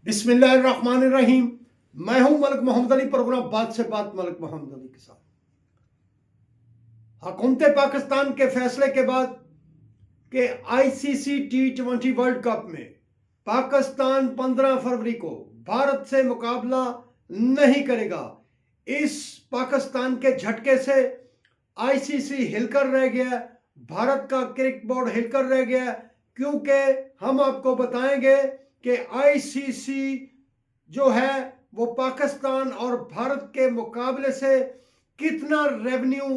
بسم اللہ الرحمن الرحیم۔ میں ہوں ملک محمد علی، پروگرام بات سے بات ملک محمد علی کے ساتھ۔ حکومت پاکستان کے فیصلے کے بعد کہ آئی سی سی T20 ورلڈ کپ میں پاکستان 15 فروری کو بھارت سے مقابلہ نہیں کرے گا، اس پاکستان کے جھٹکے سے آئی سی سی ہل کر رہ گیا، بھارت کا کرکٹ بورڈ ہل کر رہ گیا، کیونکہ ہم آپ کو بتائیں گے کہ آئی سی سی جو ہے وہ پاکستان اور بھارت کے مقابلے سے کتنا ریونیو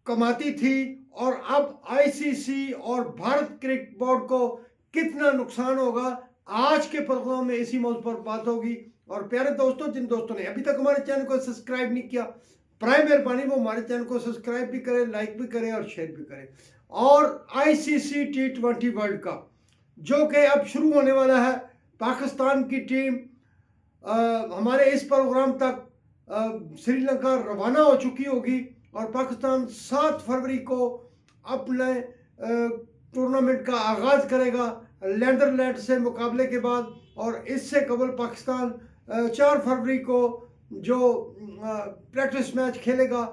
کماتی تھی، اور اب آئی سی سی اور بھارت کرکٹ بورڈ کو کتنا نقصان ہوگا۔ آج کے پروگرام میں اسی موضوع پر بات ہوگی۔ اور پیارے دوستوں، جن دوستوں نے ابھی تک ہمارے چینل کو سبسکرائب نہیں کیا، برائے مہربانی وہ ہمارے چینل کو سبسکرائب بھی کرے، لائک بھی کرے اور شیئر بھی کرے۔ اور آئی سی سی T20 ورلڈ کپ جو کہ اب شروع ہونے والا ہے، پاکستان کی ٹیم ہمارے اس پروگرام تک سری لنکا روانہ ہو چکی ہوگی، اور پاکستان 7 فروری کو اپنے ٹورنامنٹ کا آغاز کرے گا نیدرلینڈ سے مقابلے کے بعد، اور اس سے قبل پاکستان 4 فروری کو جو پریکٹس میچ کھیلے گا۔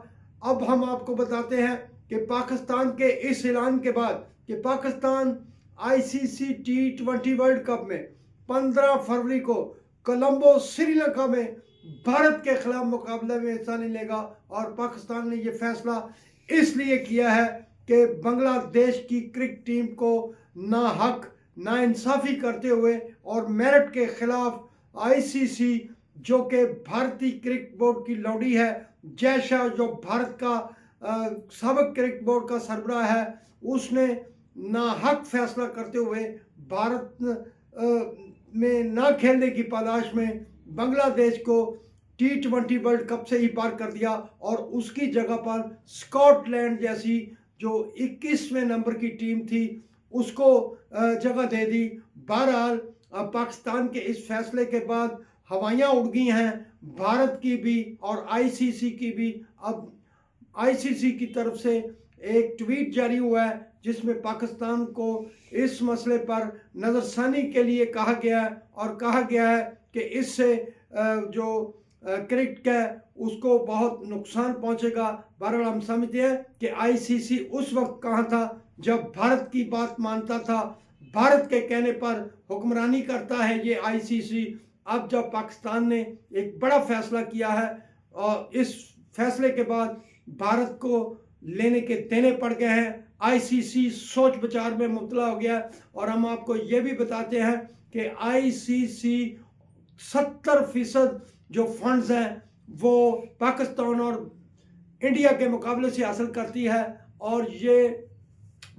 اب ہم آپ کو بتاتے ہیں کہ پاکستان کے اس اعلان کے بعد کہ پاکستان آئی سی سی T20 ورلڈ کپ میں 15 فروری کو کولمبو سری لنکا میں بھارت کے خلاف مقابلے میں حصہ نہیں لے گا، اور پاکستان نے یہ فیصلہ اس لیے کیا ہے کہ بنگلہ دیش کی کرکٹ ٹیم کو ناحق ناانصافی کرتے ہوئے اور میرٹ کے خلاف آئی سی سی جو کہ بھارتی کرکٹ بورڈ کی لوڈی ہے، جے شاہ جو بھارت کا سابق کرکٹ بورڈ کا سربراہ ہے، اس نے ناحق فیصلہ کرتے ہوئے بھارت میں نہ کھیلنے کی پاداش میں بنگلہ دیش کو T20 ورلڈ کپ سے ہی پار کر دیا، اور اس کی جگہ پر اسکاٹ لینڈ جیسی جو 21ویں نمبر کی ٹیم تھی اس کو جگہ دے دی۔ بہرحال پاکستان کے اس فیصلے کے بعد ہوائیاں اڑ گئی ہیں بھارت کی بھی اور آئی سی سی کی بھی۔ اب آئی سی سی کی طرف سے ایک ٹویٹ جاری ہوا ہے جس میں پاکستان کو اس مسئلے پر نظر ثانی کے لیے کہا گیا ہے، اور کہا گیا ہے کہ اس سے جو کرکٹ ہے اس کو بہت نقصان پہنچے گا۔ بہرحال ہم سمجھتے ہیں کہ آئی سی سی اس وقت کہاں تھا جب بھارت کی بات مانتا تھا، بھارت کے کہنے پر حکمرانی کرتا ہے یہ آئی سی سی۔ اب جب پاکستان نے ایک بڑا فیصلہ کیا ہے، اور اس فیصلے کے بعد بھارت کو لینے کے دینے پڑ گئے ہیں، آئی سی سی سوچ بچار میں مبتلا ہو گیا، اور ہم آپ کو یہ بھی بتاتے ہیں کہ آئی سی سی 70% جو فنڈز ہیں وہ پاکستان اور انڈیا کے مقابلے سے حاصل کرتی ہے، اور یہ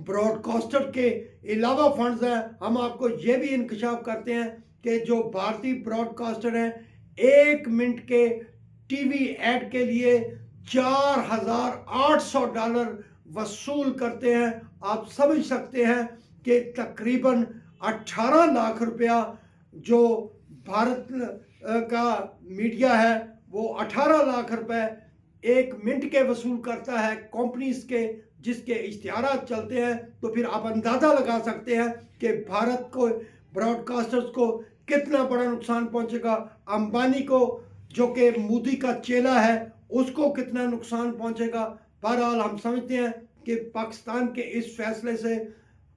براڈ کاسٹر کے علاوہ فنڈز ہیں۔ ہم آپ کو یہ بھی انکشاف کرتے ہیں کہ جو بھارتی براڈ کاسٹر ہیں 1 منٹ کے ٹی وی ایڈ کے لیے $4,800 وصول کرتے ہیں۔ آپ سمجھ سکتے ہیں کہ تقریباً 18 لاکھ روپیہ جو بھارت کا میڈیا ہے وہ 18 لاکھ روپے 1 منٹ کے وصول کرتا ہے کمپنیز کے، جس کے اشتہارات چلتے ہیں۔ تو پھر آپ اندازہ لگا سکتے ہیں کہ بھارت کو براڈ کاسٹرز کو کتنا بڑا نقصان پہنچے گا، امبانی کو جو کہ مودی کا چیلا ہے اس کو کتنا نقصان پہنچے گا۔ بہرحال ہم سمجھتے ہیں کہ پاکستان کے اس فیصلے سے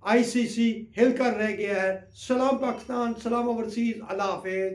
آئی سی سی ہل کر رہ گیا ہے۔ سلام پاکستان، سلام اوورسیز، اللہ حافظ۔